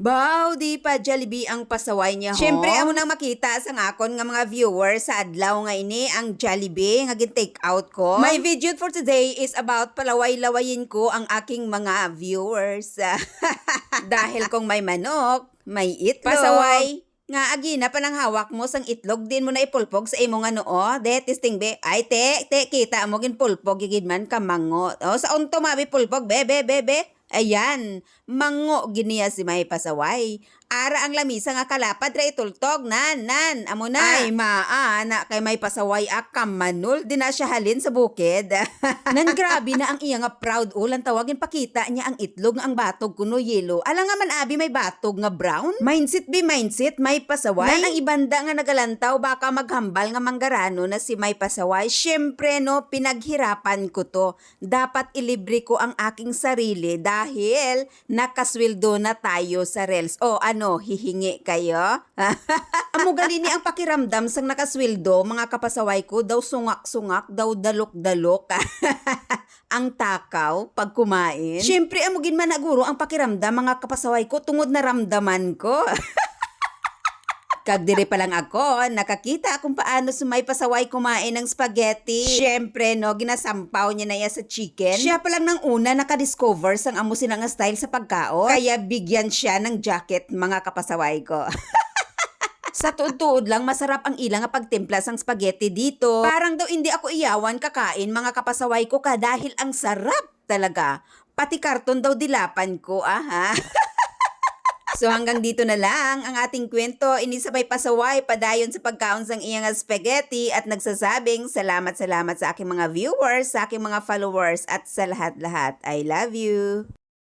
Baw, di pa Jollibee ang pasaway niya ho. Siyempre, amo nang makita sa ngakon nga mga viewers sa adlaw nga ini ang Jollibee nga gin-take out ko. My video for today is about palaway-lawayin ko ang aking mga viewers. Dahil kung may manok, may itlog. Pasaway, nga agina pa ng hawak mo sang itlog din mo na ipulpog sa imong noo. De, testing be. Ay, te, kita mo ginpulpog, gigid man ka mango. O, sa unto mabi pulpog, be. Ayan, mango giniya si may pasaway. Ara ang lamisa nga kalapad ra itultog, nan, amo na. Ay, na kay may pasaway kamanul, di na siya halin sa bukid. Nan grabe na ang iya nga proud ulan tawagin pakita niya ang itlog nga ang batog kuno yelo. Alang nga man abi may batog nga brown. Mindset, may pasaway. Nan ang ibanda nga nagalantaw baka maghambal nga manggarano na si may pasaway. Syempre no, pinaghirapan ko to. Dapat ilibre ko ang aking sarili dahil nakasweldo na tayo sa Reels. O ano, hihingi kayo? Amo gali ni ang pakiramdam sang nakasweldo, mga kapasaway ko, daw sungak-sungak, daw dalok-dalok. Ang takaw pag kumain. Siyempre, amo gin man naguro ang pakiramdam, mga kapasaway ko, tungod na ramdaman ko. Kagdiri pa lang ako, nakakita kung paano sumay pasaway kumain ng spaghetti. Siyempre, no, ginasampaw niya na yan sa chicken. Siya pa lang nang una nakadiscover sang amo silang style sa pagkaon. Kaya bigyan siya ng jacket, mga kapasaway ko. Sa tuod-tuod lang, masarap ang ilang pagtimpla sang spaghetti dito. Parang daw hindi ako iyawan kakain, mga kapasaway ko, dahil ang sarap talaga. Pati karton daw dilapan ko, aha. So hanggang dito na lang ang ating kwento. Inisabay pasaway padayon sa pagkaon sang iyang spaghetti at nagsasabing salamat sa aking mga viewers, sa aking mga followers at sa lahat-lahat. I love you.